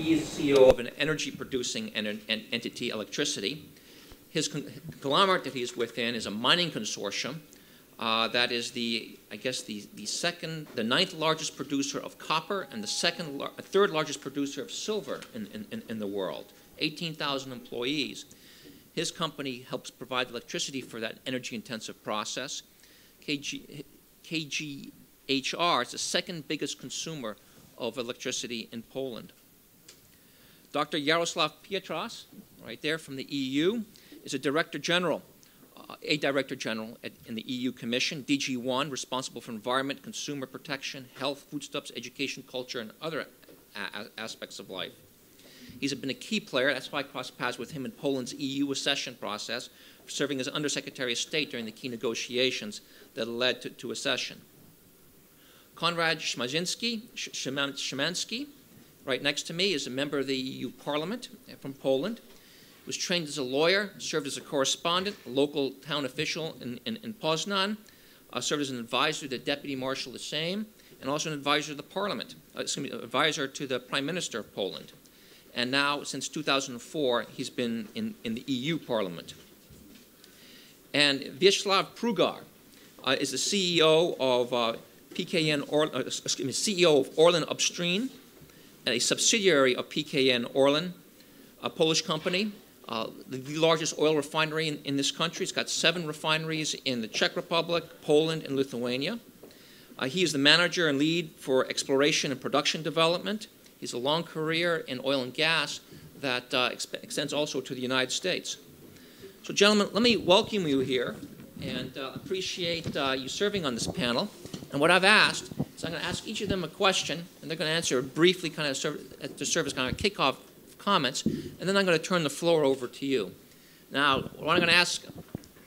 He is CEO of an energy-producing entity, Electricity. His conglomerate that he's within is a mining consortium that is the ninth largest producer of copper and the third largest producer of silver in the world. 18,000 employees. His company helps provide electricity for that energy-intensive process. KGHR is the second biggest consumer of electricity in Poland. Dr. Jarosław Pietras, right there from the EU, is a Director General in the EU Commission, DG1, responsible for environment, consumer protection, health, foodstuffs, education, culture, and other aspects of life. He's been a key player. That's why I crossed paths with him in Poland's EU accession process, serving as Undersecretary of State during the key negotiations that led to accession. Konrad Szymański, right next to me, is a member of the EU Parliament from Poland. He was trained as a lawyer, served as a correspondent, a local town official in Poznan, served as an advisor to the Deputy Marshal the same, and also an advisor to the Parliament, advisor to the Prime Minister of Poland. And now, since 2004, he's been in the EU Parliament. And Wiesław Prugar is the CEO of CEO of ORLEN Upstream, and a subsidiary of PKN ORLEN, a Polish company, the largest oil refinery in this country. It's got 7 refineries in the Czech Republic, Poland, and Lithuania. He is the manager and lead for exploration and production development. He's a long career in oil and gas that extends also to the United States. So, gentlemen, let me welcome you here and appreciate you serving on this panel. And what I've asked is I'm going to ask each of them a question, and they're going to answer briefly, kind of to serve as kind of kickoff comments, and then I'm going to turn the floor over to you. Now, what I'm going to ask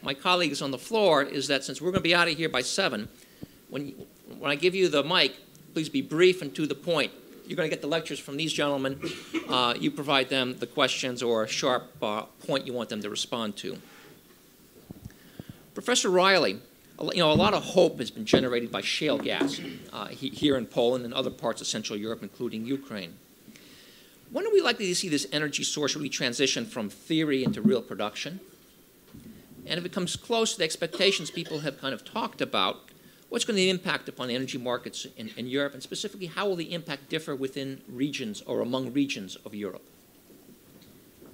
my colleagues on the floor is that since we're going to be out of here by 7, when I give you the mic, please be brief and to the point. You're going to get the lectures from these gentlemen. You provide them the questions or a sharp point you want them to respond to. Professor Riley, a lot of hope has been generated by shale gas here in Poland and other parts of Central Europe, including Ukraine. When are we likely to see this energy source really transition from theory into real production? And if it comes close to the expectations people have kind of talked about, what's going to be the impact upon the energy markets in Europe, and specifically, how will the impact differ within regions or among regions of Europe?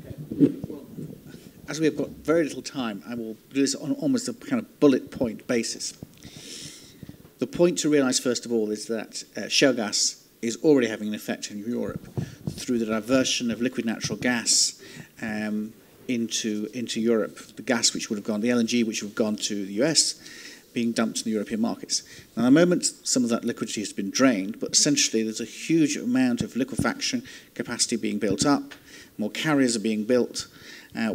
Okay. Well, as we have got very little time, I will do this on almost a kind of bullet point basis. The point to realize, first of all, is that shale gas is already having an effect in Europe through the diversion of liquid natural gas into Europe, the gas which would have gone, the LNG which would have gone to the US, being dumped in the European markets. Now, at the moment, some of that liquidity has been drained, but essentially there's a huge amount of liquefaction capacity being built up, more carriers are being built.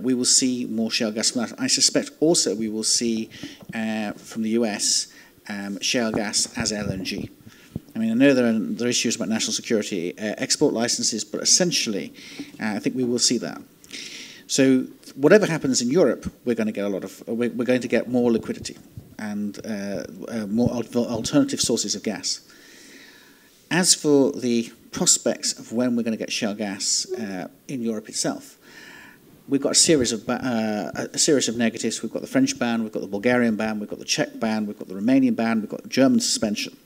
We will see more shale gas from that. I suspect also we will see from the US shale gas as LNG. I mean, I know there are issues about national security, export licenses, but essentially I think we will see that. So whatever happens in Europe, we're going to get we're going to get more liquidity and more alternative sources of gas. As for the prospects of when we're going to get shale gas in Europe itself, we've got a series of negatives. We've got the French ban, we've got the Bulgarian ban, we've got the Czech ban, we've got the Romanian ban, we've got the German suspension.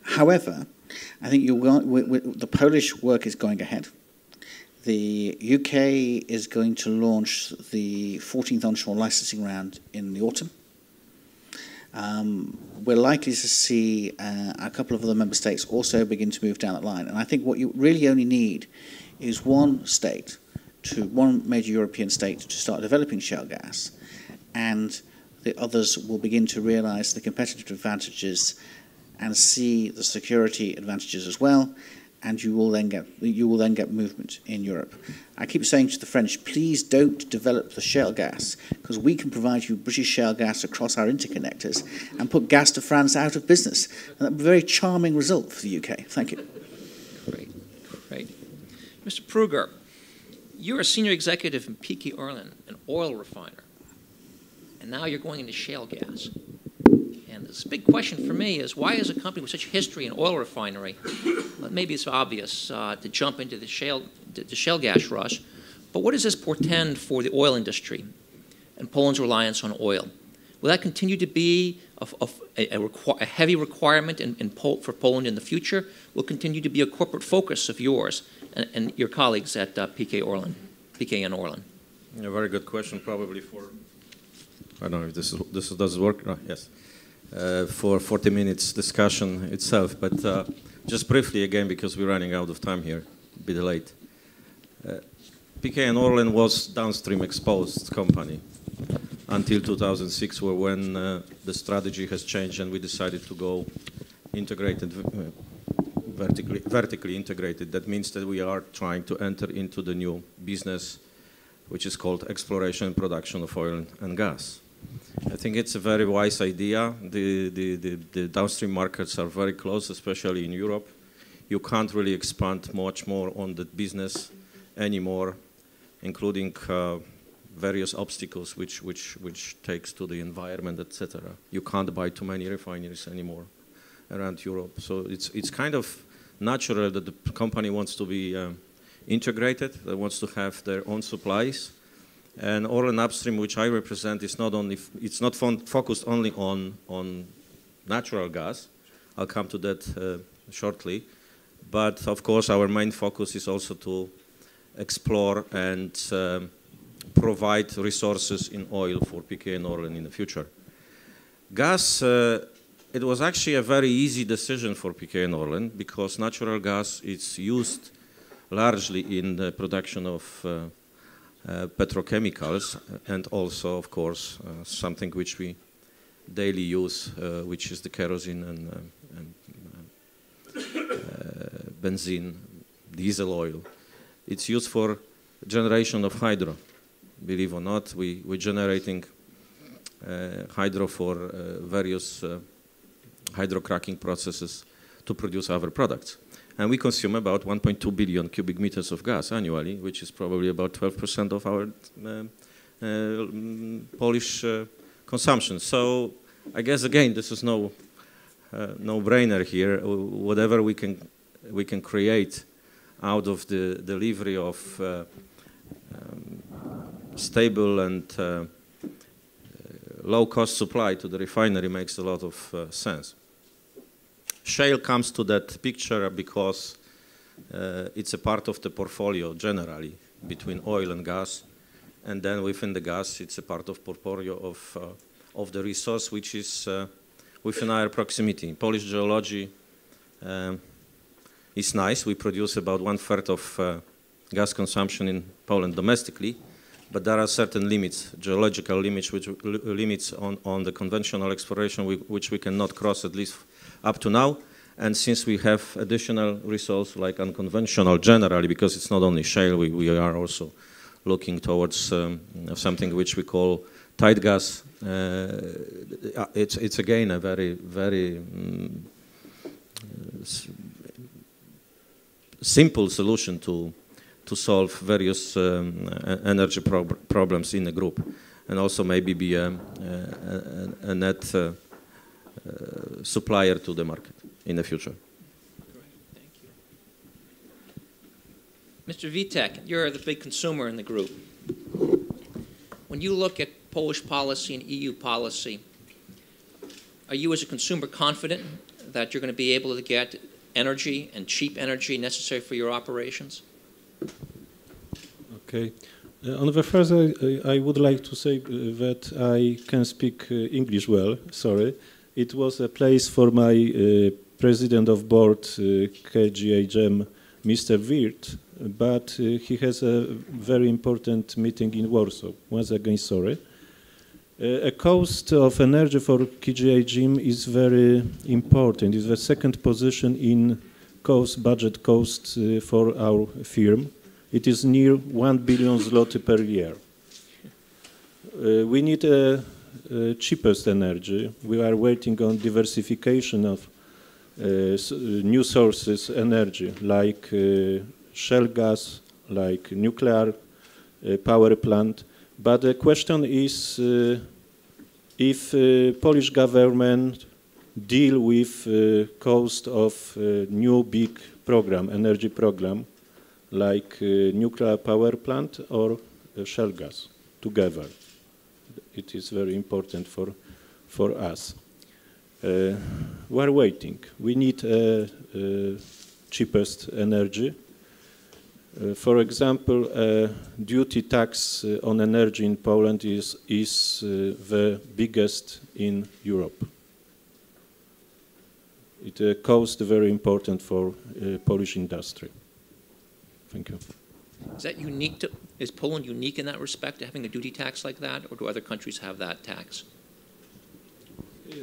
However, I think the Polish work is going ahead. The UK is going to launch the 14th onshore licensing round in the autumn. We're likely to see a couple of other member states also begin to move down that line. And I think what you really only need is one major European state to start developing shale gas, and the others will begin to realize the competitive advantages and see the security advantages as well, and you will then get movement in Europe. I keep saying to the French, please don't develop the shale gas, because we can provide you British shale gas across our interconnectors and put gas to France out of business. And that would be a very charming result for the UK. Thank you. Great. Mr. Prugar, you're a senior executive in PKN ORLEN, an oil refiner, and now you're going into shale gas. And this big question for me is, why is a company with such history in oil refinery, well, maybe it's obvious to jump into the shale gas rush, but what does this portend for the oil industry and Poland's reliance on oil? Will that continue to be a heavy requirement for Poland in the future? Will continue to be a corporate focus of yours and your colleagues at PKN ORLEN? A very good question, probably for, I don't know if this does work. Oh, yes. For 40 minutes discussion itself, but just briefly again, because we're running out of time here, a bit late. PKN ORLEN was downstream exposed company until 2006, when the strategy has changed and we decided to go integrated, vertically integrated. That means that we are trying to enter into the new business, which is called exploration and production of oil and gas. I think it's a very wise idea. The downstream markets are very close, especially in Europe. You can't really expand much more on that business anymore, including various obstacles which takes to the environment, etc. You can't buy too many refineries anymore around Europe. So it's kind of natural that the company wants to be integrated, that wants to have their own supplies. And ORLEN Upstream, which I represent, is not only, it's not focused only on natural gas. I'll come to that shortly. But of course, our main focus is also to explore and provide resources in oil for PKN ORLEN in the future. Gas, it was actually a very easy decision for PKN ORLEN because natural gas is used largely in the production of petrochemicals and also, of course, something which we daily use, which is the kerosene and benzene, diesel oil. It's used for generation of hydro. Believe or not, we're generating hydro for various hydrocracking processes to produce our products. And we consume about 1.2 billion cubic meters of gas annually, which is probably about 12% of our Polish consumption. So I guess, again, this is no brainer here. Whatever we can create out of the delivery of stable and low-cost supply to the refinery makes a lot of sense. Shale comes to that picture because it's a part of the portfolio generally between oil and gas, and then within the gas it's a part of portfolio of the resource which is within our proximity. Polish geology is nice. We produce about 1/3 of gas consumption in Poland domestically, but there are certain limits, geological limits, limits on the conventional exploration which we cannot cross, at least up to now. And since we have additional resources like unconventional generally, because it's not only shale, we are also looking towards something which we call tight gas. It's again a very, very simple solution to solve various energy problems in the group, and also maybe be a net supplier to the market in the future. Great, thank you. Mr. Witek, you're the big consumer in the group. When you look at Polish policy and EU policy, are you as a consumer confident that you're going to be able to get energy and cheap energy necessary for your operations? Okay. On the first, I would like to say that I can speak English well, sorry. It was a place for my president of board, KGHM, Mr. Wirt, but he has a very important meeting in Warsaw. Once again, sorry. A cost of energy for KGHM is very important. It's the second position in cost, budget cost for our firm. It is near 1 billion zloty per year. We need cheapest energy. We are waiting on diversification of new sources energy, like shale gas, like nuclear power plant. But the question is if Polish government deal with cost of new big program, energy program, like nuclear power plant or shale gas together. It is very important for us. We're waiting. We need cheapest energy. For example, duty tax on energy in Poland is the biggest in Europe. It cost very important for Polish industry. Thank you. Is that unique to, is Poland unique in that respect, having a duty tax like that, or do other countries have that tax?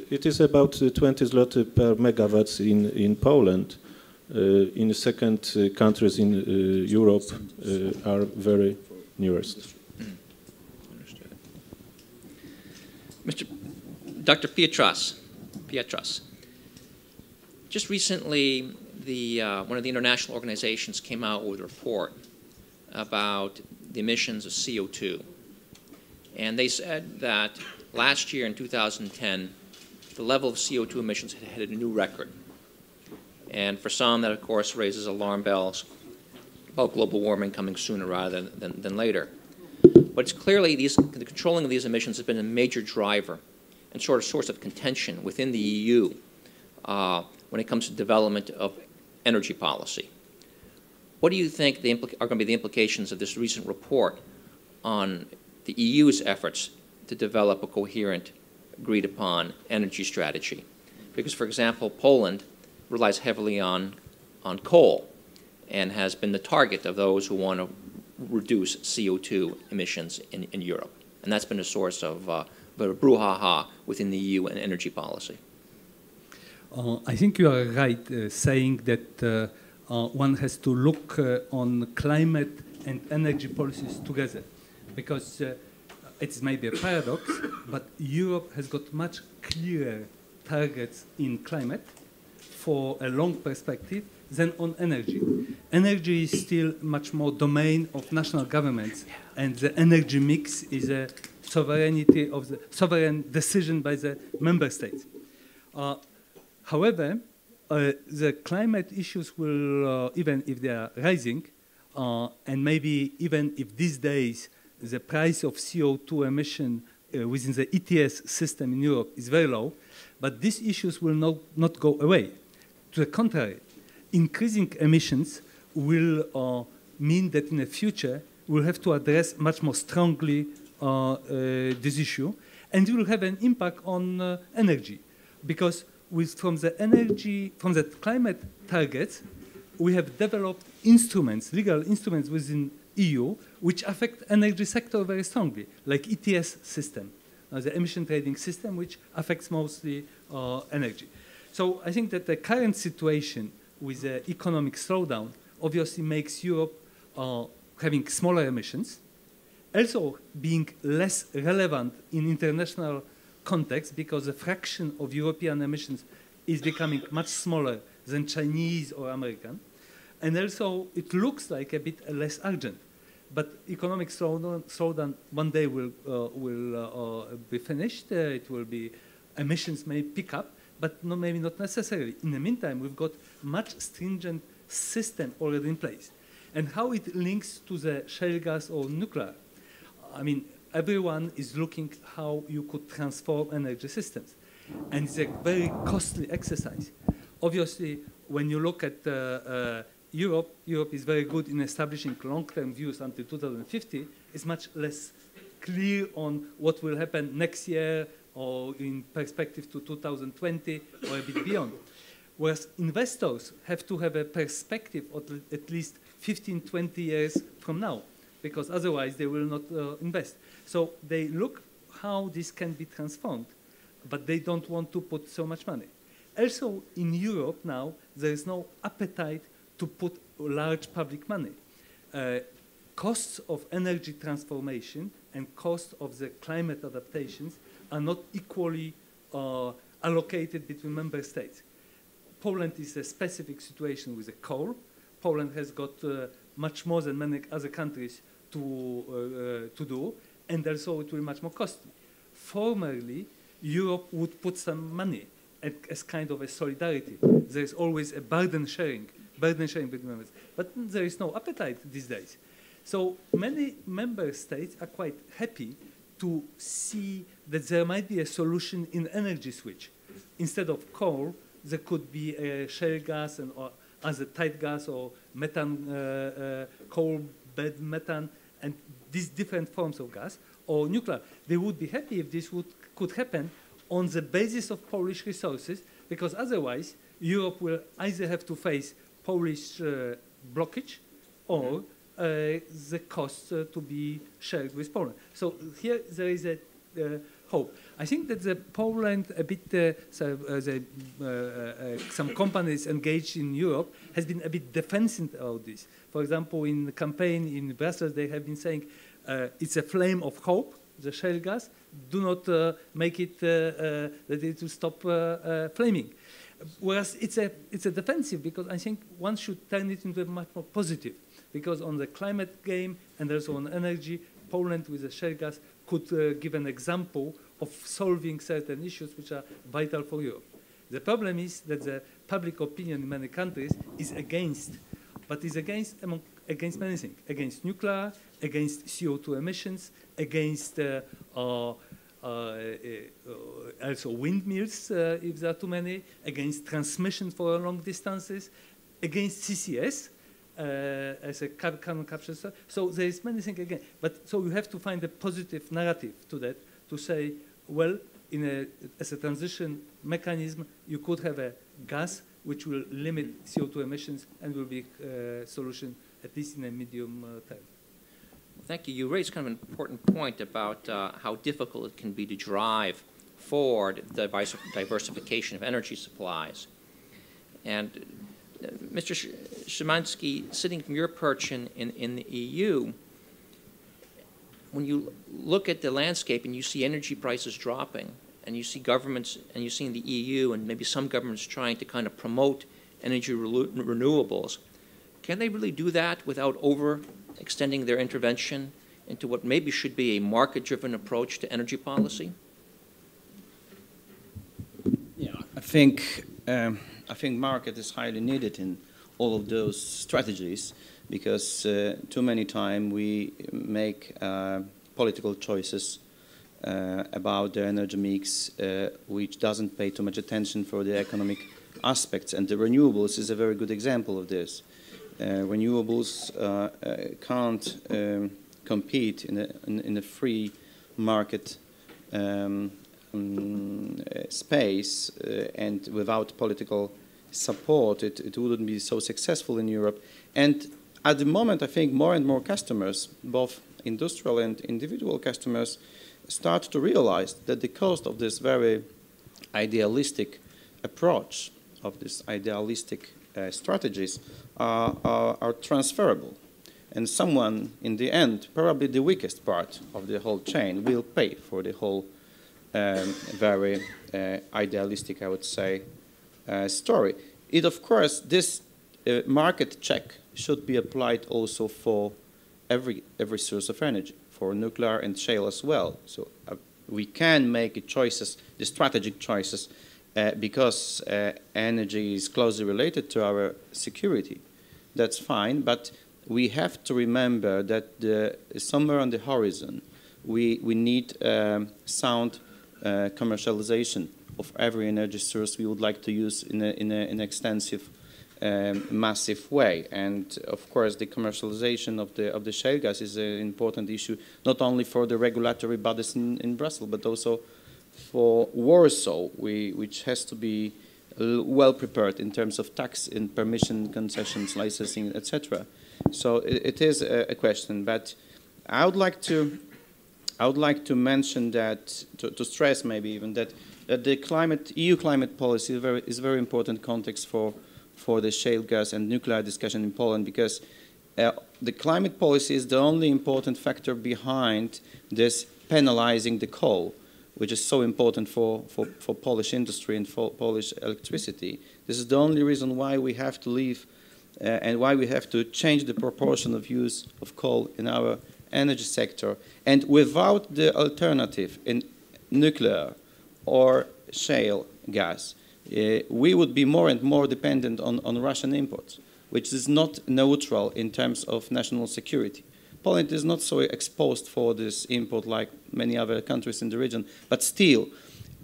It is about 20 zloty per megawatts in Poland. In second countries in Europe are very nearest. Understood. Dr. Pietras, just recently one of the international organizations came out with a report about the emissions of CO2. And they said that last year in 2010, the level of CO2 emissions had hit a new record. And for some, that of course raises alarm bells about global warming coming sooner rather than later. But it's clearly the controlling of these emissions has been a major driver and sort of source of contention within the EU when it comes to development of energy policy. What do you think are going to be the implications of this recent report on the EU's efforts to develop a coherent, agreed-upon energy strategy? Because, for example, Poland relies heavily on coal and has been the target of those who want to reduce CO2 emissions in Europe. And that's been a source of brouhaha within the EU and energy policy. I think you are right saying that one has to look on climate and energy policies together, because it's maybe a paradox, but Europe has got much clearer targets in climate for a long perspective than on energy. Energy is still much more domain of national governments, and the energy mix is a sovereignty of the sovereign decision by the member states. However, the climate issues will, even if they are rising, and maybe even if these days the price of CO2 emission within the ETS system in Europe is very low, but these issues will not go away. To the contrary, increasing emissions will mean that in the future we'll have to address much more strongly this issue, and it will have an impact on energy, because from the climate targets, we have developed instruments, legal instruments within EU, which affect energy sector very strongly, like ETS system, the emission trading system, which affects mostly energy. So I think that the current situation with the economic slowdown obviously makes Europe having smaller emissions, also being less relevant in international context, because the fraction of European emissions is becoming much smaller than Chinese or American. And also it looks like a bit less urgent. But economic slowdown one day will be finished. It will be, emissions may pick up, but maybe not necessarily. In the meantime, we've got much stringent system already in place. And how it links to the shale gas or nuclear, I mean, everyone is looking how you could transform energy systems. And it's a very costly exercise. Obviously, when you look at Europe is very good in establishing long-term views until 2050. It's much less clear on what will happen next year or in perspective to 2020 or a bit beyond. Whereas investors have to have a perspective of at least 15, 20 years from now, because otherwise they will not invest. So they look how this can be transformed, but they don't want to put so much money. Also, in Europe now, there is no appetite to put large public money. Costs of energy transformation and costs of the climate adaptations are not equally allocated between member states. Poland is a specific situation with the coal. Poland has got much more than many other countries to do, and also it will be much more costly. Formerly, Europe would put some money as kind of a solidarity. There is always a burden sharing between members. But there is no appetite these days. So many member states are quite happy to see that there might be a solution in energy switch. Instead of coal, there could be a shale gas and or other tight gas or methane, coal bed methane, and these different forms of gas, or nuclear. They would be happy if this could happen on the basis of Polish resources, because otherwise Europe will either have to face Polish blockage or the costs to be shared with Poland. So here there is a hope. I think that the Poland, a bit, some companies engaged in Europe has been a bit defensive about this. For example, in the campaign in Brussels, they have been saying it's a flame of hope, the shale gas. Do not make it that it will stop flaming. Whereas it's a defensive, because I think one should turn it into a much more positive. Because on the climate game and also on energy, Poland with the shale gas could give an example of solving certain issues which are vital for Europe. The problem is that the public opinion in many countries is against, but is against many things, against nuclear, against CO2 emissions, against also windmills, if there are too many, against transmission for long distances, against CCS, as a carbon capture. So there is many things again. But so you have to find a positive narrative to that, to say, well, as a transition mechanism, you could have a gas which will limit CO2 emissions and will be a solution, at least in a medium term. Thank you. You raised kind of an important point about how difficult it can be to drive forward the diversification of energy supplies. And Mr. Szymański, sitting from your perch in the EU, when you look at the landscape and you see energy prices dropping, and you see governments, and you see in the EU and maybe some governments trying to kind of promote energy renewables, can they really do that without overextending their intervention into what maybe should be a market-driven approach to energy policy? Yeah, I think market is highly needed in all of those strategies, because too many times we make political choices about the energy mix which doesn't pay too much attention for the economic aspects, and the renewables is a very good example of this. Renewables can't compete in a free market space, and without political support, it wouldn't be so successful in Europe. And at the moment, I think more and more customers, both industrial and individual customers, start to realize that the cost of this very idealistic approach, of these idealistic strategies, are transferable. And someone, in the end, probably the weakest part of the whole chain, will pay for the whole very idealistic, I would say, story. It, of course, this market check should be applied also for every source of energy, for nuclear and shale as well. So we can make choices, the strategic choices, because energy is closely related to our security. That's fine, but we have to remember that somewhere on the horizon, we need sound commercialization of every energy source we would like to use in an extensive, massive way. And of course, the commercialization of the shale gas is an important issue, not only for the regulatory bodies in Brussels, but also for Warsaw, which has to be well prepared in terms of tax and permission, concessions, licensing, etc. So it is a question, but I would like to mention that, to stress maybe even that the EU climate policy is a very important context for the shale gas and nuclear discussion in Poland, because the climate policy is the only important factor behind this penalizing the coal, which is so important for Polish industry and for Polish electricity. This is the only reason why we have to leave and why we have to change the proportion of use of coal in our energy sector. And without the alternative in nuclear or shale gas, we would be more and more dependent on Russian imports, which is not neutral in terms of national security. Poland is not so exposed for this import like many other countries in the region, but still,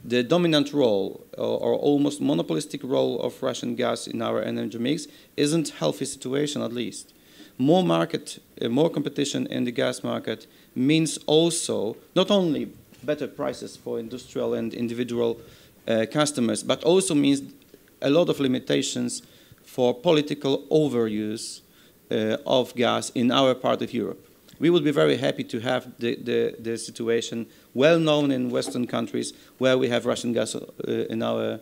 the dominant role or almost monopolistic role of Russian gas in our energy mix isn't a healthy situation, at least. More market, more competition in the gas market means also not only better prices for industrial and individual customers, but also means a lot of limitations for political overuse of gas in our part of Europe. We would be very happy to have the situation well known in Western countries where we have Russian gas in our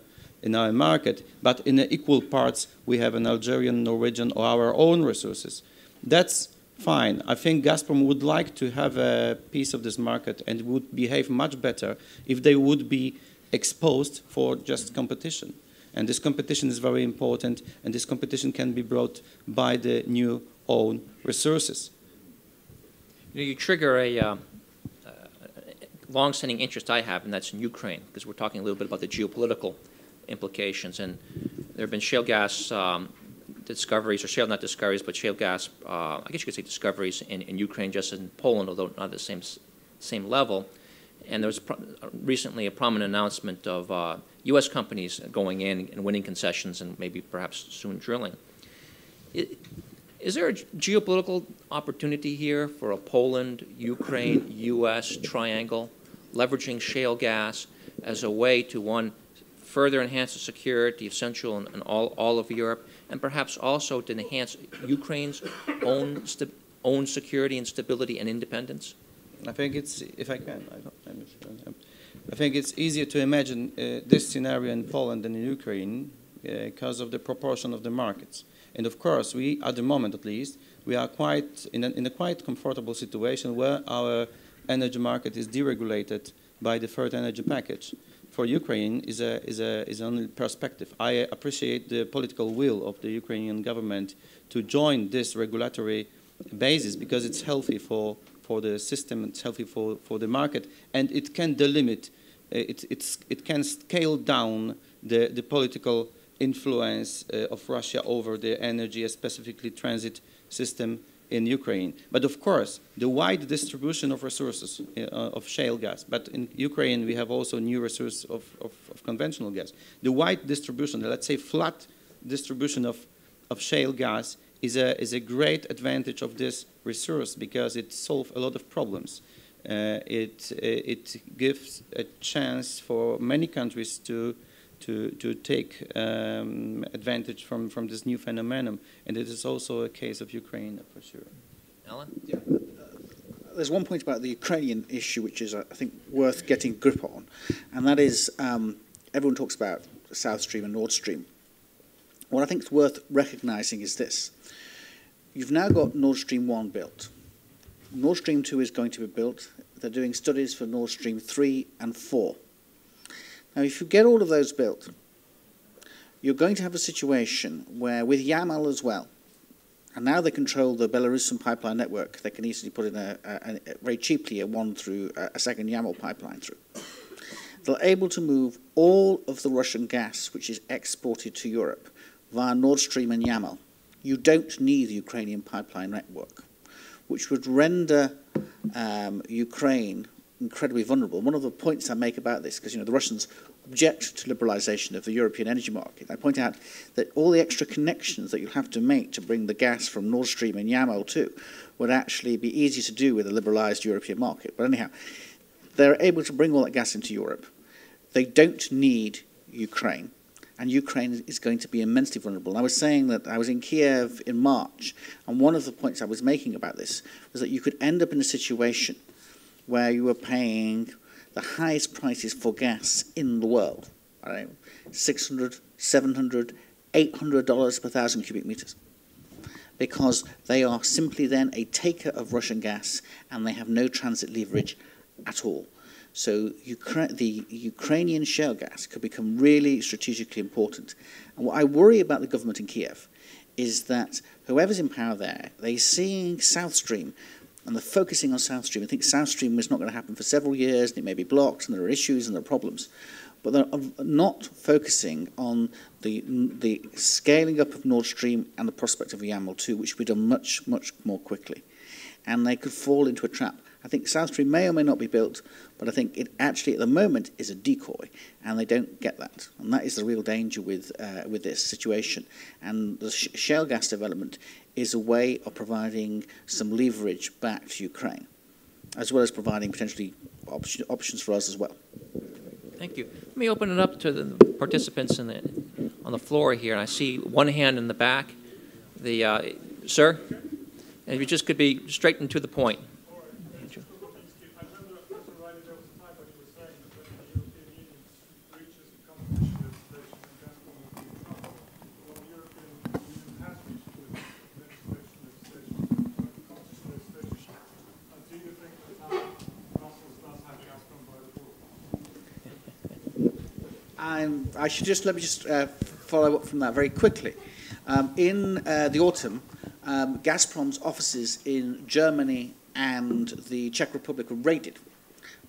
market, but in equal parts we have an Algerian, Norwegian, or our own resources. That's fine. I think Gazprom would like to have a piece of this market and would behave much better if they would be exposed for just competition. And this competition is very important, and this competition can be brought by the new own resources. You trigger a long-standing interest I have, and that's in Ukraine, because we're talking a little bit about the geopolitical implications. And there have been shale gas discoveries, or shale, not discoveries, but shale gas, I guess you could say discoveries in Ukraine, just as in Poland, although not at the same level. And there was recently a prominent announcement of U.S. companies going in and winning concessions and maybe perhaps soon drilling. Is there a geopolitical opportunity here for a Poland, Ukraine, U.S. triangle, leveraging shale gas as a way to, one, further enhance the security of Central and all of Europe, and perhaps also to enhance Ukraine's own security and stability and independence? I think it's, if I can, I think it's easier to imagine this scenario in Poland than in Ukraine because of the proportion of the markets. And of course, we, at the moment at least, we are quite in a quite comfortable situation where our energy market is deregulated by the third energy package. For Ukraine is only perspective. I appreciate the political will of the Ukrainian government to join this regulatory basis because it's healthy for the system, it's healthy for the market, and it can delimit, it can scale down the political influence of Russia over the energy, specifically transit system in Ukraine. But of course, the wide distribution of resources of shale gas, but in Ukraine we have also new resources of conventional gas. The wide distribution, let's say flat distribution of shale gas is a great advantage of this resource because it solves a lot of problems. It gives a chance for many countries to take advantage from this new phenomenon, and it is also a case of Ukraine for sure. Alan? Yeah. There's one point about the Ukrainian issue which is, I think, worth getting grip on, and that is everyone talks about South Stream and Nord Stream. What I think is worth recognising is this. You've now got Nord Stream 1 built. Nord Stream 2 is going to be built. They're doing studies for Nord Stream 3 and 4. Now, if you get all of those built, you're going to have a situation where, with Yamal as well, and now they control the Belarusian pipeline network, they can easily put in very cheaply a second Yamal pipeline through. They're able to move all of the Russian gas which is exported to Europe via Nord Stream and Yamal. You don't need the Ukrainian pipeline network, which would render Ukraine incredibly vulnerable. One of the points I make about this, because the Russians object to liberalisation of the European energy market, I point out that all the extra connections that you'll have to make to bring the gas from Nord Stream and Yamal too would actually be easy to do with a liberalised European market. But anyhow, they're able to bring all that gas into Europe. They don't need Ukraine, and Ukraine is going to be immensely vulnerable. And I was saying that I was in Kiev in March, and one of the points I was making about this was that you could end up in a situation where you were paying the highest prices for gas in the world, I don't know, $600, $700, $800 per thousand cubic meters, because they are simply then a taker of Russian gas and they have no transit leverage at all. So the Ukrainian shale gas could become really strategically important. And what I worry about the government in Kiev is that whoever's in power there, they're seeing South Stream and they're focusing on South Stream. I think South Stream is not going to happen for several years, and it may be blocked, and there are issues and there are problems. but they're not focusing on the scaling up of Nord Stream and the prospect of Yamal 2, which would be done much, much more quickly. And they could fall into a trap. I think South Stream may or may not be built, but I think it actually at the moment is a decoy, and they don't get that. And that is the real danger with this situation. And the shale gas development is a way of providing some leverage back to Ukraine, as well as providing potentially options for us as well. Thank you. Let me open it up to the participants on the floor here. And I see one hand in the back. Sir? And if you just could be straight and to the point. I should just let me follow up from that very quickly. In the autumn, Gazprom's offices in Germany and the Czech Republic were raided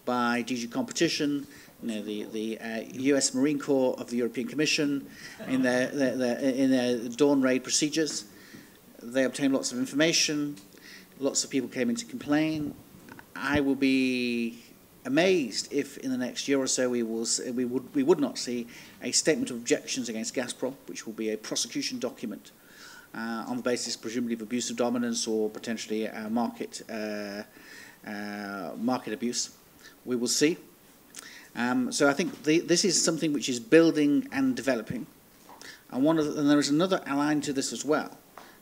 by DG Competition, the US Marine Corps of the European Commission in their dawn raid procedures. They obtained lots of information. Lots of people came in to complain. I will be amazed if in the next year or so we would not see a statement of objections against Gazprom, which will be a prosecution document on the basis presumably of abuse of dominance or potentially market abuse. We will see. So I think this is something which is building and developing. And there is another aligned to this as well.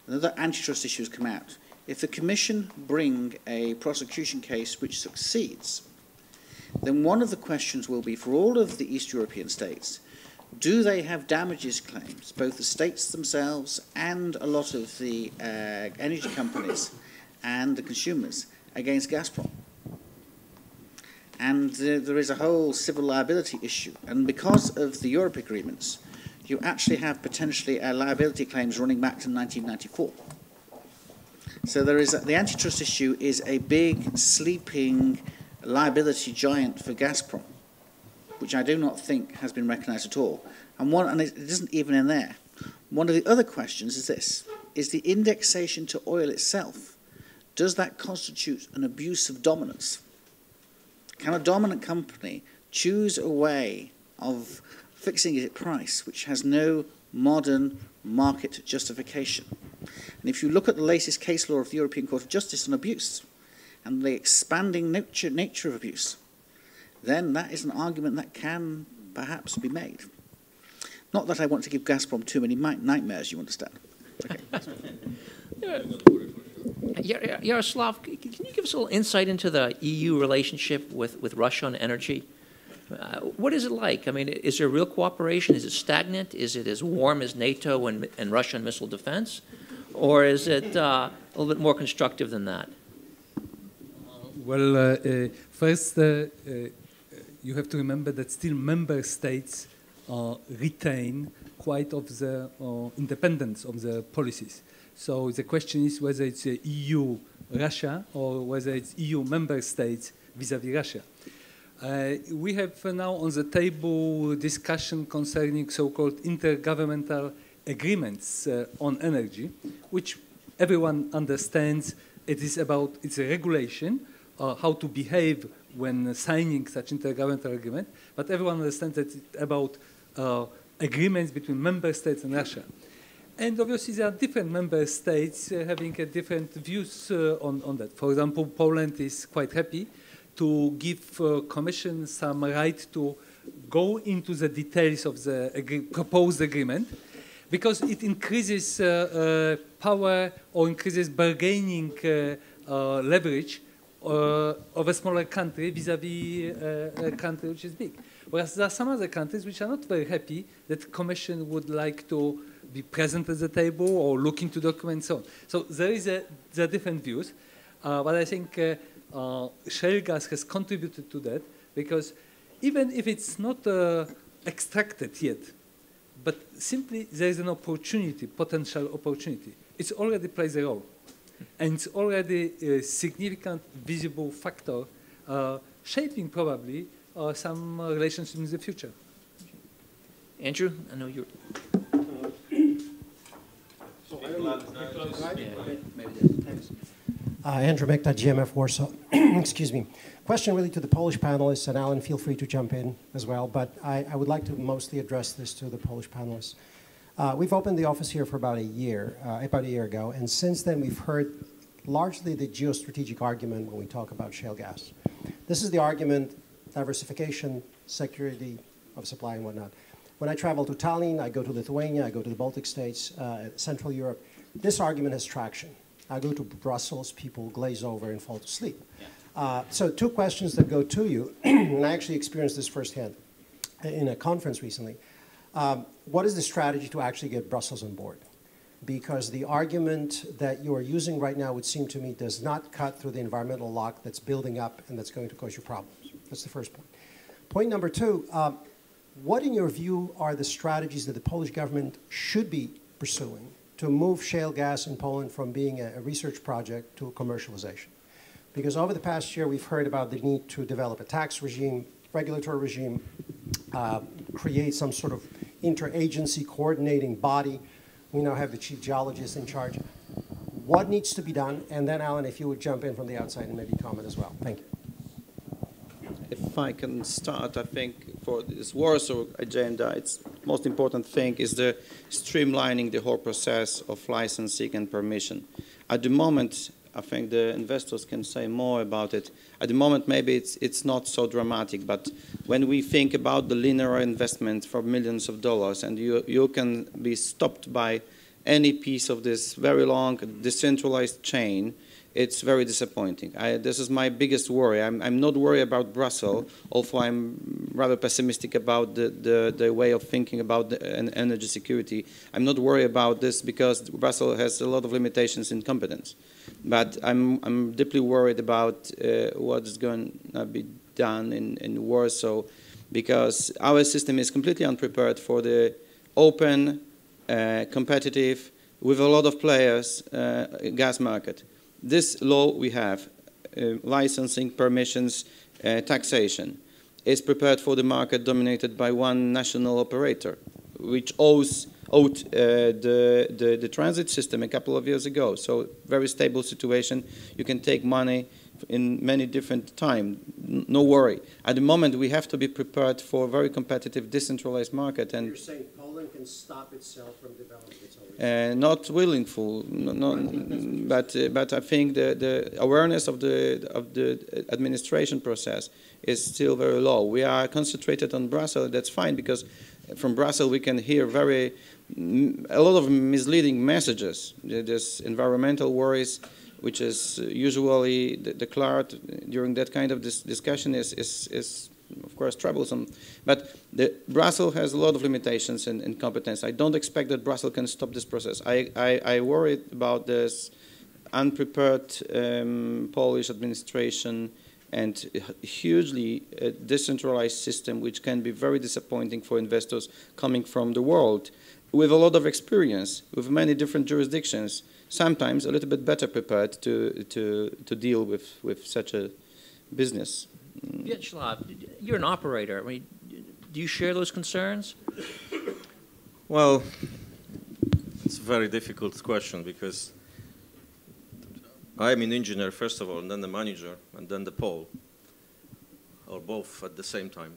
Another antitrust issue has come out. If the Commission bring a prosecution case which succeeds, then one of the questions will be for all of the East European states, do they have damages claims, both the states themselves and a lot of the energy companies and the consumers, against Gazprom? And there is a whole civil liability issue. And because of the Europe agreements, you actually have potentially liability claims running back to 1994. So there is the antitrust issue is a big, sleeping liability giant for Gazprom, which I do not think has been recognised at all. And it isn't even in there. One of the other questions is this: is the indexation to oil itself, does that constitute an abuse of dominance? Can a dominant company choose a way of fixing its price which has no modern market justification? And if you look at the latest case law of the European Court of Justice on abuse, and the expanding nature of abuse, then that is an argument that can perhaps be made. Not that I want to give Gazprom too many nightmares, you understand. Okay. Jarosław, can you give us a little insight into the EU relationship with Russia on energy? What is it like? I mean, is there real cooperation? Is it stagnant? Is it as warm as NATO and Russian missile defense? Or is it a little bit more constructive than that? Well, first, you have to remember that still member states retain quite of the independence of the policies. So the question is whether it's EU-Russia or whether it's EU member states vis-à-vis Russia. We have now on the table discussion concerning so-called intergovernmental agreements on energy, which everyone understands it's a regulation, how to behave when signing such intergovernmental agreement, but everyone understands that it's about agreements between member states and Russia. And obviously there are different member states having different views on that. For example, Poland is quite happy to give Commission some right to go into the details of the proposed agreement, because it increases power or increases bargaining leverage of a smaller country vis-à-vis a country which is big. Whereas there are some other countries which are not very happy that the Commission would like to be present at the table or look into documents and so on. So there are different views, but I think shale gas has contributed to that, because even if it's not extracted yet, but simply there is an opportunity, potential opportunity, it's already plays a role. And it's already a significant visible factor shaping probably some relationships in the future. Andrew, I know you're... Andrew Mekta, GMF Warsaw. Excuse me. Question really to the Polish panelists, and Alan, feel free to jump in as well, but I would like to mostly address this to the Polish panelists. We've opened the office here for about a year ago, and since then we've heard largely the geostrategic argument when we talk about shale gas. This is the argument, diversification, security of supply and whatnot. When I travel to Tallinn, I go to Lithuania, I go to the Baltic states, Central Europe, this argument has traction. I go to Brussels, people glaze over and fall to sleep. So two questions that go to you, and I actually experienced this firsthand in a conference recently. What is the strategy to actually get Brussels on board? Because the argument that you are using right now would seem to me does not cut through the environmental lock that's building up and that's going to cause you problems. That's the first point. Point number two, what in your view are the strategies that the Polish government should be pursuing to move shale gas in Poland from being a research project to a commercialization? Because over the past year, we've heard about the need to develop a tax regime, regulatory regime, create some sort of interagency coordinating body. We now have the chief geologist in charge. What needs to be done? And then, Alan, if you would jump in from the outside and maybe comment as well. Thank you. If I can start, I think for this Warsaw agenda, its most important thing is the streamlining the whole process of licensing and permission. At the moment, I think the investors can say more about it. At the moment, maybe it's not so dramatic, but when we think about the linear investment for millions of dollars, and you can be stopped by any piece of this very long decentralized chain, it's very disappointing. This is my biggest worry. I'm not worried about Brussels, although I'm rather pessimistic about the way of thinking about the energy security. I'm not worried about this because Brussels has a lot of limitations in competence. But I'm deeply worried about what is going to be done in Warsaw, because our system is completely unprepared for the open, competitive, with a lot of players, gas market. This law we have, licensing, permissions, taxation, is prepared for the market dominated by one national operator, which owed the transit system a couple of years ago. So very stable situation. You can take money in many different times. No worry. At the moment, we have to be prepared for a very competitive, decentralized market. And you're saying Poland can stop itself from developing its own? Not willingful, but I think the awareness of the administration process is still very low. We are concentrated on Brussels. That's fine, because from Brussels we can hear a lot of misleading messages. There's environmental worries, which is usually declared during that kind of discussion is of course troublesome. But Brussels has a lot of limitations in competence. I don't expect that Brussels can stop this process. I worry about this unprepared Polish administration and a hugely decentralized system, which can be very disappointing for investors coming from the world with a lot of experience, with many different jurisdictions, sometimes a little bit better prepared to deal with such a business. Wiesław, you're an operator. I mean, do you share those concerns? Well, it's a very difficult question, because I'm an engineer, first of all, and then the manager, and then the Pole, or both at the same time.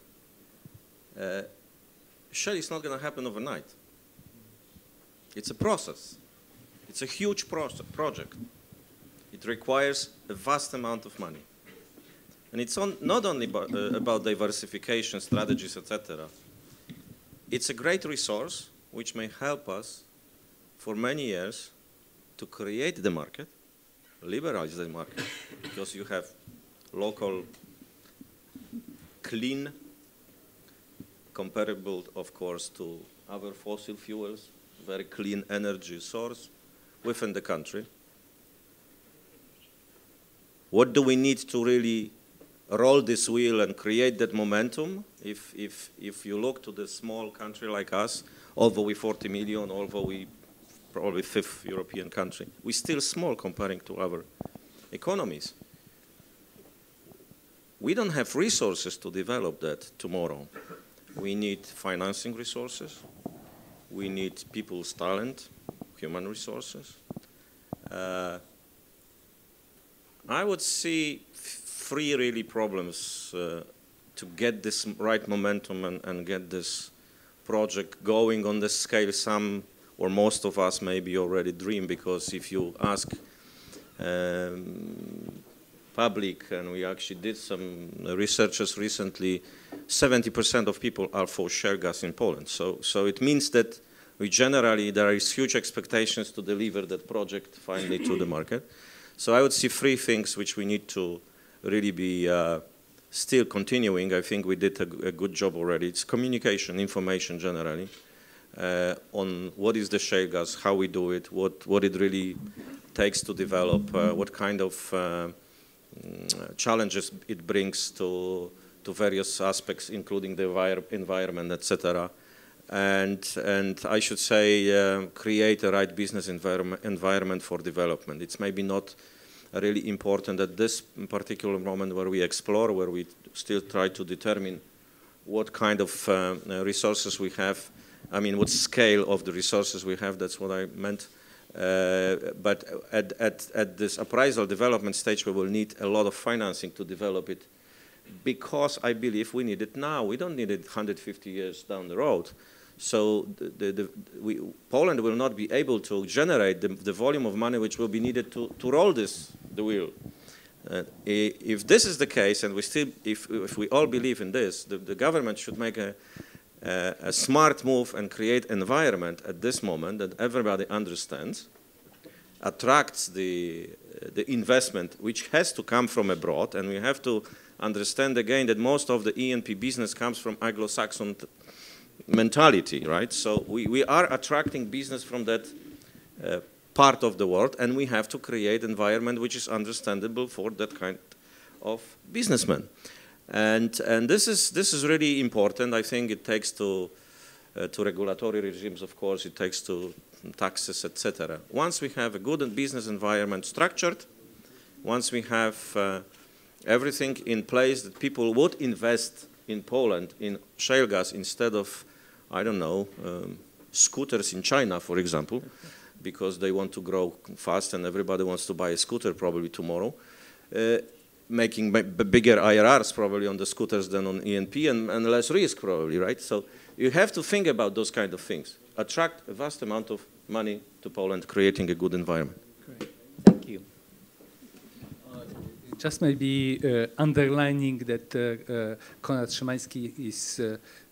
Shale is not going to happen overnight. It's a process. It's a huge project. It requires a vast amount of money. And it's not only about diversification, strategies, etc. It's a great resource which may help us for many years to create the market, liberalize the market, because you have local, clean, comparable, of course, to other fossil fuels, very clean energy source within the country. What do we need to really roll this wheel and create that momentum? If you look to the small country like us, although we're 40 million, although we probably 5th European country, we're still small comparing to other economies. We don't have resources to develop that tomorrow. We need financing resources. We need people's talent, human resources. I would see three really problems to get this right momentum and get this project going on the scale some or most of us maybe already dream, because if you ask public, and we actually did some researches recently, 70% of people are for shale gas in Poland. So it means that we generally, there is huge expectations to deliver that project finally to the market. So I would see three things which we need to really be still continuing. I think we did a good job already. It's communication, information generally, on what is the shale gas, how we do it, what it really takes to develop, what kind of challenges it brings to various aspects, including the environment, etc. And I should say create a right business environment for development. It's maybe not really important at this particular moment where we explore, where we still try to determine what kind of resources we have. I mean, what scale of the resources we have, that's what I meant. But at this appraisal development stage, we will need a lot of financing to develop it, because I believe we need it now. We don't need it 150 years down the road. So Poland will not be able to generate the volume of money which will be needed to roll the wheel. If this is the case, and if we all believe in this, the government should make a smart move and create an environment at this moment that everybody understands, attracts the investment which has to come from abroad. And we have to understand again that most of the E&P business comes from Anglo-Saxon mentality, right? So we are attracting business from that part of the world, and we have to create an environment which is understandable for that kind of businessman. And this is really important. I think it takes to regulatory regimes, of course, it takes to taxes, etc. Once we have a good business environment structured, once we have everything in place that people would invest in Poland in shale gas instead of, I don't know, scooters in China, for example, because they want to grow fast and everybody wants to buy a scooter probably tomorrow, making bigger IRRs probably on the scooters than on E&P and less risk probably, right? So you have to think about those kind of things. Attract a vast amount of money to Poland, creating a good environment. Great. Thank you. Just maybe underlining that Konrad Szymański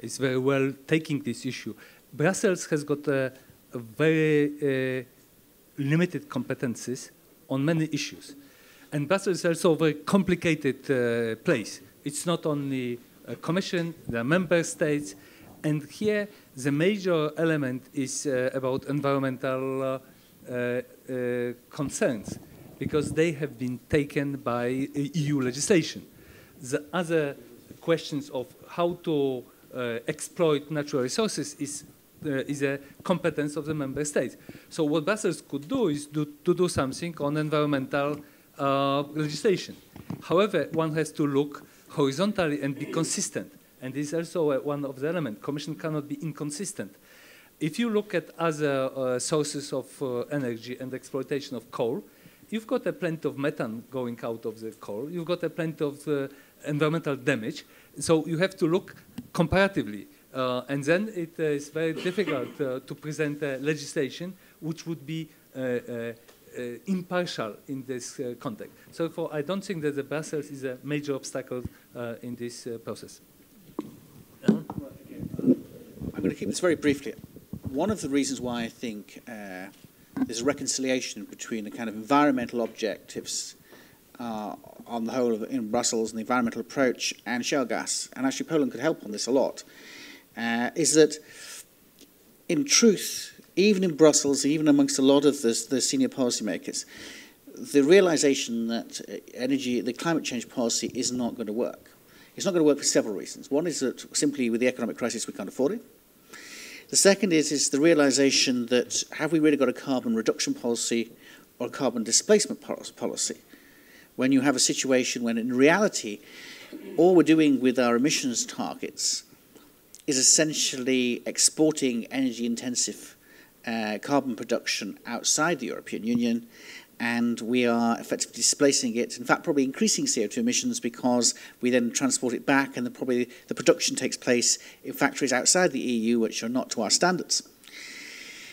is very well taking this issue. Brussels has got a very limited competencies on many issues. And Brussels is also a very complicated place. It's not only a commission, there are member states, and here the major element is about environmental concerns, because they have been taken by EU legislation. The other questions of how to exploit natural resources is a competence of the member states. So what Brussels could do is to do something on environmental legislation. However, one has to look horizontally and be consistent. And this is also one of the elements. Commission cannot be inconsistent. If you look at other sources of energy and exploitation of coal, you've got a plenty of methane going out of the coal. You've got a plenty of environmental damage. So you have to look comparatively. And then it is very difficult to present legislation which would be impartial in this context. So I don't think that the Brussels is a major obstacle in this process. I'm going to keep this very briefly. One of the reasons why I think there's a reconciliation between the kind of environmental objectives on the whole in Brussels and the environmental approach and shale gas, and actually Poland could help on this a lot, is that in truth, even in Brussels, even amongst a lot of the senior policymakers, the realization that the climate change policy is not going to work. It's not going to work for several reasons. One is that simply with the economic crisis we can't afford it. The second is the realization that have we really got a carbon reduction policy or a carbon displacement policy when you have a situation when in reality all we're doing with our emissions targets is essentially exporting energy-intensive carbon production outside the European Union, and we are effectively displacing it, in fact probably increasing CO2 emissions, because we then transport it back, and probably the production takes place in factories outside the EU which are not to our standards.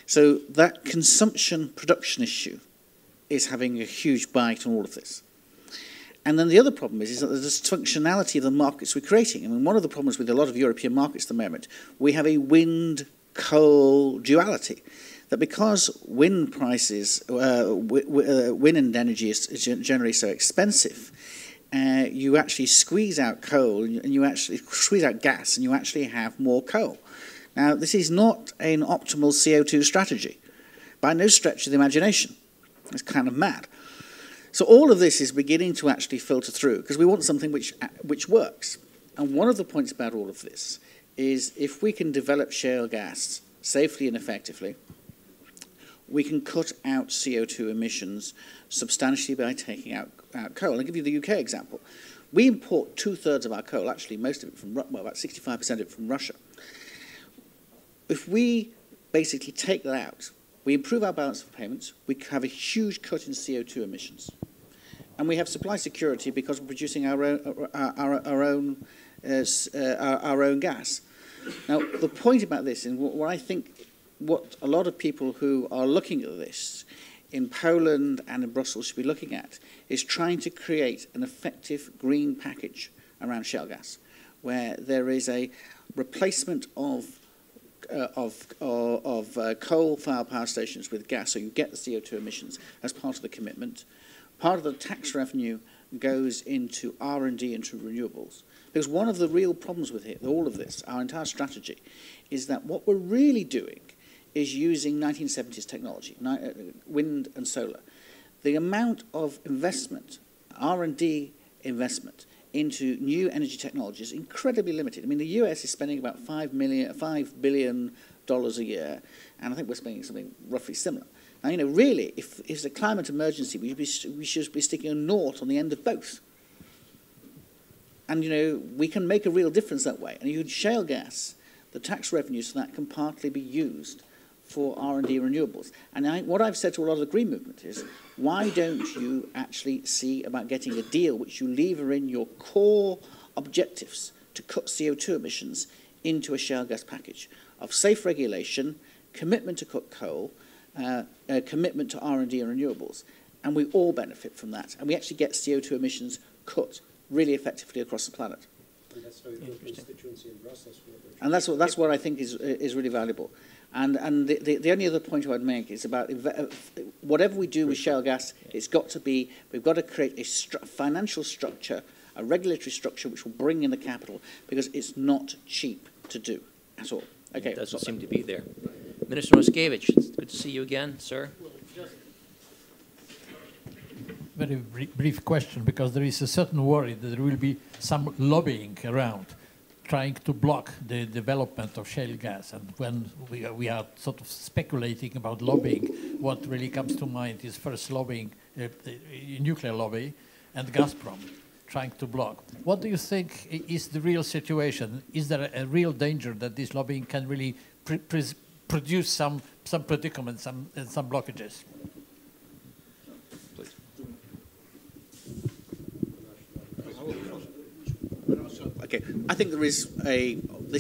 So that consumption-production issue is having a huge bite on all of this. And then the other problem is that the dysfunctionality of the markets we're creating. I mean, one of the problems with a lot of European markets at the moment, we have a wind-coal duality. That because wind prices, wind and energy is generally so expensive, you actually squeeze out coal, and you actually squeeze out gas, and you actually have more coal. Now, this is not an optimal CO2 strategy, by no stretch of the imagination. It's kind of mad. So all of this is beginning to actually filter through, because we want something which works. And one of the points about all of this is if we can develop shale gas safely and effectively, we can cut out CO2 emissions substantially by taking out coal. I'll give you the UK example. We import 2/3 of our coal, actually most of it from, well, about 65% of it from Russia. If we basically take that out, we improve our balance of payments, we have a huge cut in CO2 emissions. And we have supply security because we're producing our own gas. Now, the point about this, and what I think, what a lot of people who are looking at this in Poland and in Brussels should be looking at, is trying to create an effective green package around shale gas, where there is a replacement of coal-fired power stations with gas, so you get the CO2 emissions as part of the commitment. Part of the tax revenue goes into R&D into renewables. Because one of the real problems with all of this, our entire strategy, is that what we're really doing is using 1970s technology, wind and solar. The amount of investment, R&D investment, into new energy technology is incredibly limited. I mean, the US is spending about $5 billion a year, and I think we're spending something roughly similar. Now, you know, really, if it's a climate emergency, we should be sticking a naught on the end of both. And, you know, we can make a real difference that way. And you shale gas, the tax revenues for that can partly be used for R&D renewables. And what I've said to a lot of the Green movement is, why don't you actually see about getting a deal which you lever in your core objectives to cut CO2 emissions into a shale gas package of safe regulation, commitment to cut coal, commitment to R&D and renewables. And we all benefit from that. And we actually get CO2 emissions cut really effectively across the planet. And that's very good constituency in Brussels. And that's what I think is really valuable. And the only other point I would make is about whatever we do with shale gas, it's got to be, we've got to create a financial structure, a regulatory structure which will bring in the capital, because it's not cheap to do at all. Okay, it doesn't seem to be there. Minister Moskevich, it's good to see you again, sir. Very brief question, because there is a certain worry that there will be some lobbying around trying to block the development of shale gas. And when we are sort of speculating about lobbying, what really comes to mind is first lobbying, nuclear lobby, and Gazprom trying to block. What do you think is the real situation? Is there a real danger that this lobbying can really produce some predicaments, some blockages? Okay, I think this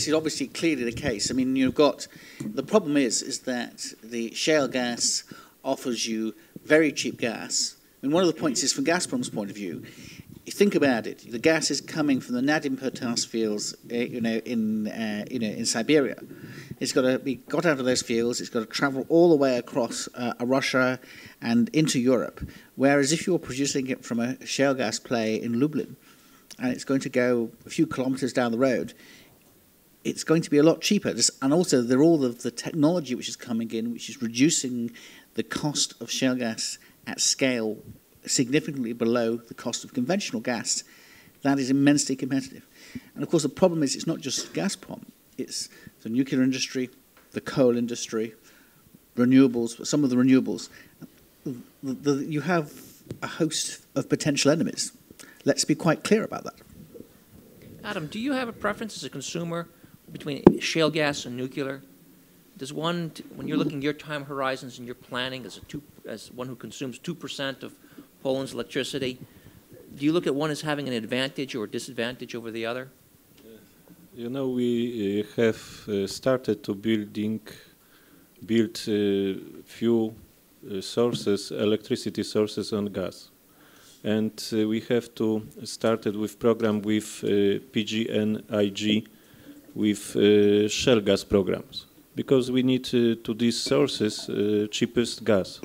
is obviously clearly the case. I mean, the problem is that the shale gas offers you very cheap gas. I mean, one of the points is from Gazprom's point of view, you think about it, the gas is coming from the Nadim Pertas fields, in Siberia. It's got to be got out of those fields. It's got to travel all the way across Russia and into Europe. Whereas if you're producing it from a shale gas play in Lublin, and it's going to go a few kilometers down the road, it's going to be a lot cheaper. And also, all of the technology which is coming in, which is reducing the cost of shale gas at scale significantly below the cost of conventional gas, that is immensely competitive. And of course, the problem is it's not just Gazprom. It's the nuclear industry, the coal industry, renewables, some of the renewables. You have a host of potential enemies. Let's be quite clear about that. Adam, do you have a preference as a consumer between shale gas and nuclear? Does one, when you're looking at your time horizons and your planning as one who consumes 2% of Poland's electricity, do you look at one as having an advantage or disadvantage over the other? You know, we have started to build few sources, electricity sources on gas. And we have to started with program with PGNiG, with shale gas programs, because we need to these sources cheapest gas.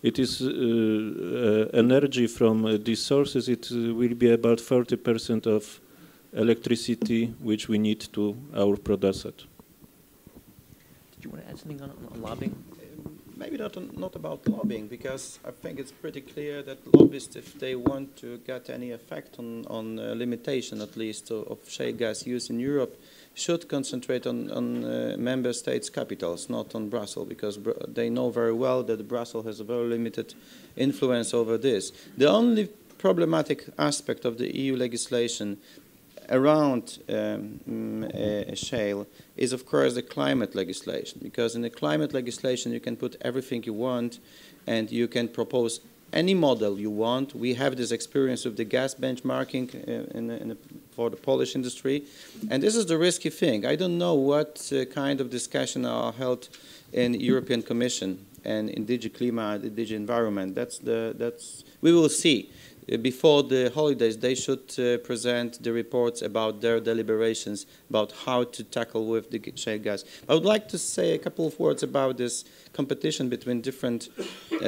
It is energy from these sources. It will be about 40% of electricity which we need to our production. Did you want to add something on lobbying? Maybe not about lobbying, because I think it's pretty clear that lobbyists, if they want to get any effect on limitation, at least, of shale gas use in Europe, should concentrate on member states' capitals, not on Brussels, because they know very well that Brussels has a very limited influence over this. The only problematic aspect of the EU legislation around shale is, of course, the climate legislation, because in the climate legislation you can put everything you want and you can propose any model you want. We have this experience of the gas benchmarking for the Polish industry, and this is the risky thing. I don't know what kind of discussion are held in the European Commission and in DG Klima, the DG Environment. We will see. Before the holidays, they should present the reports about their deliberations about how to tackle with the shale gas. I would like to say a couple of words about this competition between different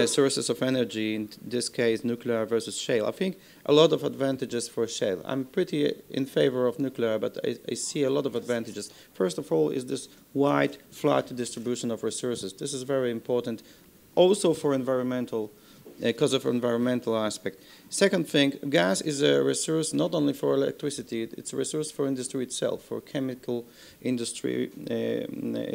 sources of energy, in this case nuclear versus shale. I think a lot of advantages for shale. I'm pretty in favor of nuclear, but I see a lot of advantages. First of all is this wide, flat distribution of resources. This is very important also for environmental, because of environmental aspect. Second thing, gas is a resource not only for electricity, it's a resource for industry itself, for chemical industry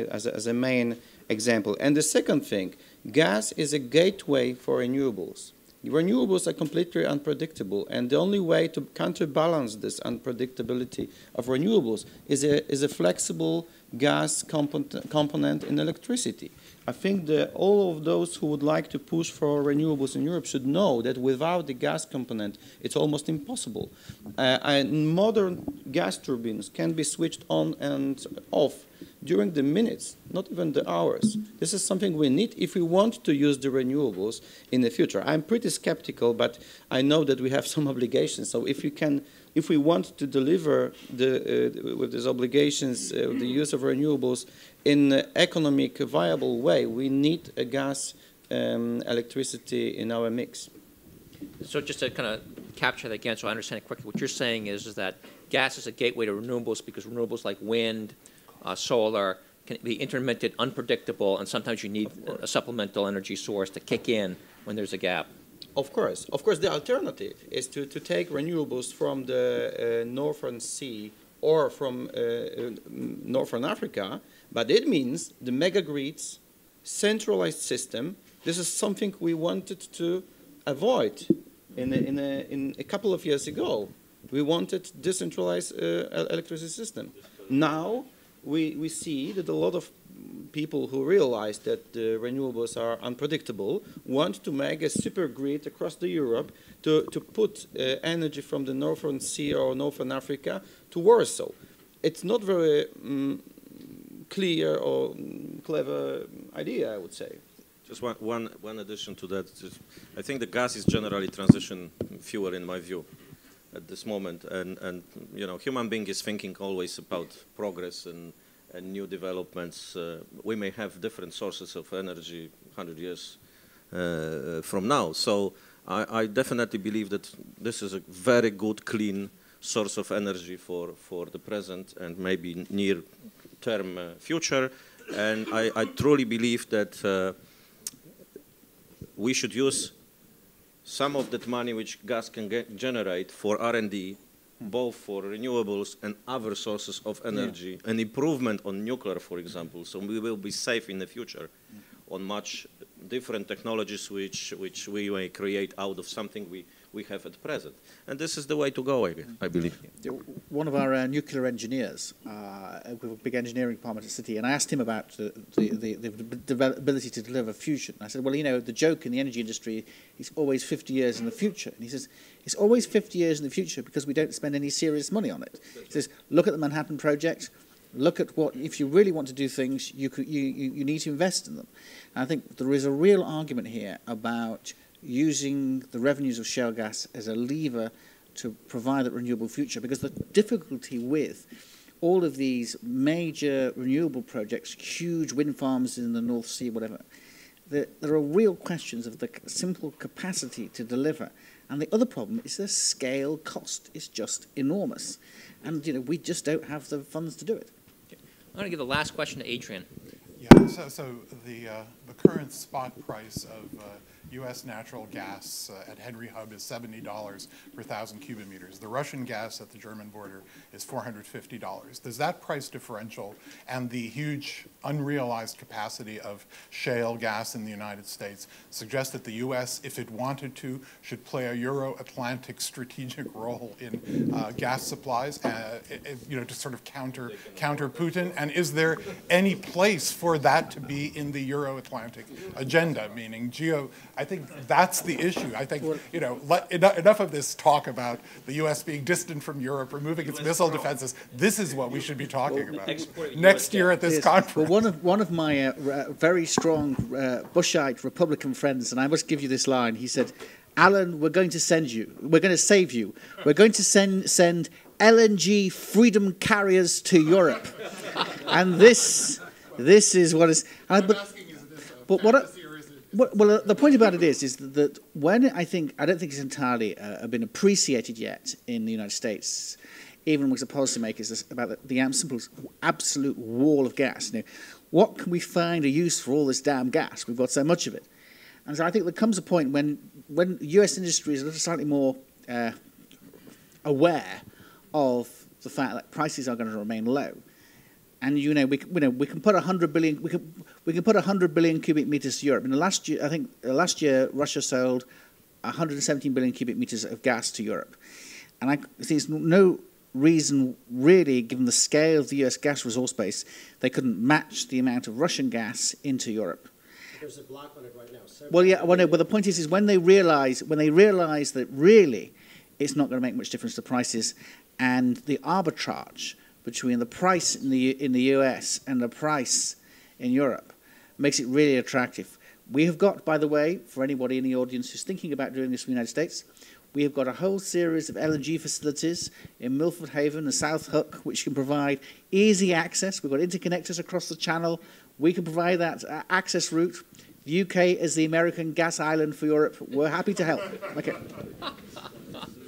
as a main example. And the second thing, gas is a gateway for renewables. Renewables are completely unpredictable, and the only way to counterbalance this unpredictability of renewables is a flexible gas component in electricity. I think that all of those who would like to push for renewables in Europe should know that without the gas component, it's almost impossible. Modern gas turbines can be switched on and off during the minutes, not even the hours. This is something we need if we want to use the renewables in the future. I'm pretty skeptical, but I know that we have some obligations. So if we want to deliver with these obligations, the use of renewables in an economic, viable way, we need a gas electricity in our mix. So just to kind of capture that again so I understand it quickly, what you're saying is that gas is a gateway to renewables because renewables like wind, solar can be intermittent, unpredictable, and sometimes you need a supplemental energy source to kick in when there's a gap. Of course, the alternative is to take renewables from the Northern Sea or from Northern Africa, but it means the mega-grids, centralized system. This is something we wanted to avoid in a couple of years ago. We wanted decentralized electricity system. Now we see that a lot of people who realize that the renewables are unpredictable want to make a super grid across the Europe to put energy from the Northern Sea or Northern Africa to Warsaw. It's not very clear or clever idea, I would say. Just one addition to that. I think the gas is generally transition fuel in my view at this moment, and you know, human being is thinking always about progress and new developments. We may have different sources of energy 100 years from now. So I definitely believe that this is a very good, clean source of energy for the present and maybe near-term future. And I truly believe that we should use some of that money which gas can generate for R&D, both for renewables and other sources of energy, an improvement on nuclear, for example. So we will be safe in the future on much different technologies which we may create out of something we have at present. And this is the way to go, I believe. One of our nuclear engineers, with a big engineering department at City, and I asked him about the ability to deliver fusion. I said, well, you know, the joke in the energy industry is always 50 years in the future. And he says, it's always 50 years in the future because we don't spend any serious money on it. He says, look at the Manhattan Project. Look at what, if you really want to do things, you need to invest in them. And I think there is a real argument here about using the revenues of shale gas as a lever to provide that renewable future, because the difficulty with all of these major renewable projects, huge wind farms in the North Sea, whatever, there are real questions of the simple capacity to deliver. And the other problem is the scale cost is just enormous. And, you know, we just don't have the funds to do it. Okay. I'm going to give the last question to Adrian. Yeah, so the current spot price of U.S. natural gas at Henry Hub is $70 per 1,000 cubic meters. The Russian gas at the German border is $450. Does that price differential and the huge unrealized capacity of shale gas in the United States suggest that the U.S., if it wanted to, should play a Euro-Atlantic strategic role in gas supplies, you know, to sort of counter Putin? And is there any place for that to be in the Euro-Atlantic agenda, meaning I think that's the issue. I think, you know, enough of this talk about the U.S. being distant from Europe, removing its missile defenses. This is what we should be talking about next year at this conference. Well, one of my very strong Bushite Republican friends, and I must give you this line, he said, Alan, we're going to save you. We're going to send LNG freedom carriers to Europe. And this is what is... Well, the point about it is that when I don't think it's entirely been appreciated yet in the United States, even amongst the policymakers, about the absolute wall of gas. You know, what can we find a use for all this damn gas? We've got so much of it. And so I think there comes a point when U.S. industry is a little slightly more aware of the fact that prices are going to remain low. And we can put 100 billion we can put 100 billion cubic meters to Europe. In the last year, I think last year Russia sold 117 billion cubic meters of gas to Europe, and I see there's no reason really, given the scale of the U.S. gas resource base, they couldn't match the amount of Russian gas into Europe. There's a block on it right now. Well, yeah, well, no, but the point is when they realize that really it's not going to make much difference to prices, and the arbitrage between the price in the US and the price in Europe makes it really attractive. We have got, by the way, for anybody in the audience who's thinking about doing this in the United States, we have got a whole series of LNG facilities in Milford Haven and South Hook, which can provide easy access. We've got interconnectors across the channel. We can provide that access route. The UK is the American gas island for Europe. We're happy to help. Okay.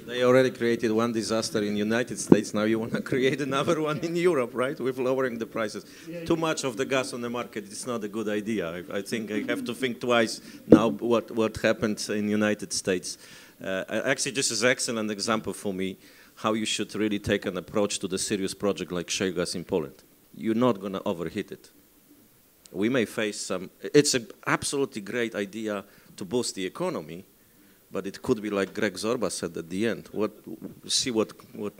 They already created one disaster in the United States. Now you want to create another one in Europe, right? With lowering the prices. Too much of the gas on the market is not a good idea. I think I have to think twice now what happened in the United States. Actually, this is an excellent example for me how you should really take an approach to the serious project like shale gas in Poland. You're not going to overheat it. We may face some... It's an absolutely great idea to boost the economy, but it could be like Greg Zorba said at the end. See what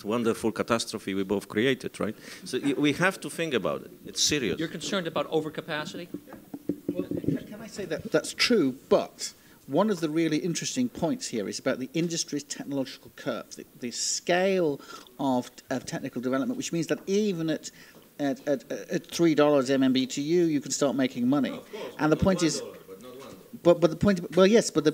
wonderful catastrophe we both created, right? So we have to think about it. It's serious. You're concerned about overcapacity? Well, can I say that that's true, but one of the really interesting points here is about the industry's technological curve, the scale of technical development, which means that even at $3 MMBTU, you can start making money. No, of course, and the point is... But the point, well, yes, but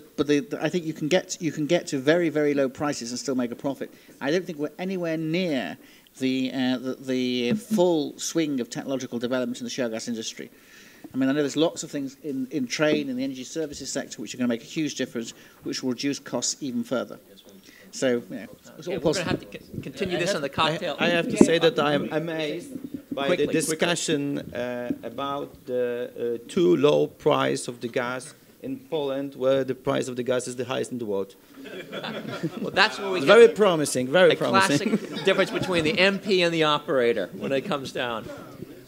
I think you can get to very, very low prices and still make a profit. I don't think we're anywhere near the full swing of technological development in the shale gas industry. I mean, I know there's lots of things in trade, in the energy services sector, which are going to make a huge difference, which will reduce costs even further. So, you know, it's all possible. We're going to have to continue this on the cocktail. I have to say that I am amazed by the discussion about the too low price of the gas in Poland, where the price of the gas is the highest in the world. Well, that's where we get very promising, very promising. Classic difference between the MP and the operator when it comes down.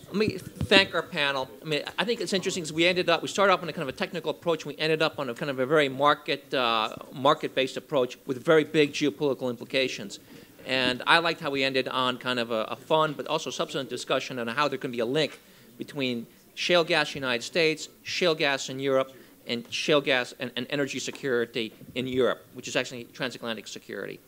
Let me thank our panel. I mean, I think it's interesting because we started off on a kind of a technical approach, and we ended up on a kind of a very market-based approach with very big geopolitical implications. And I liked how we ended on kind of a fun but also substantive discussion on how there can be a link between shale gas in the United States, shale gas in Europe, and shale gas and energy security in Europe, which is actually transatlantic security.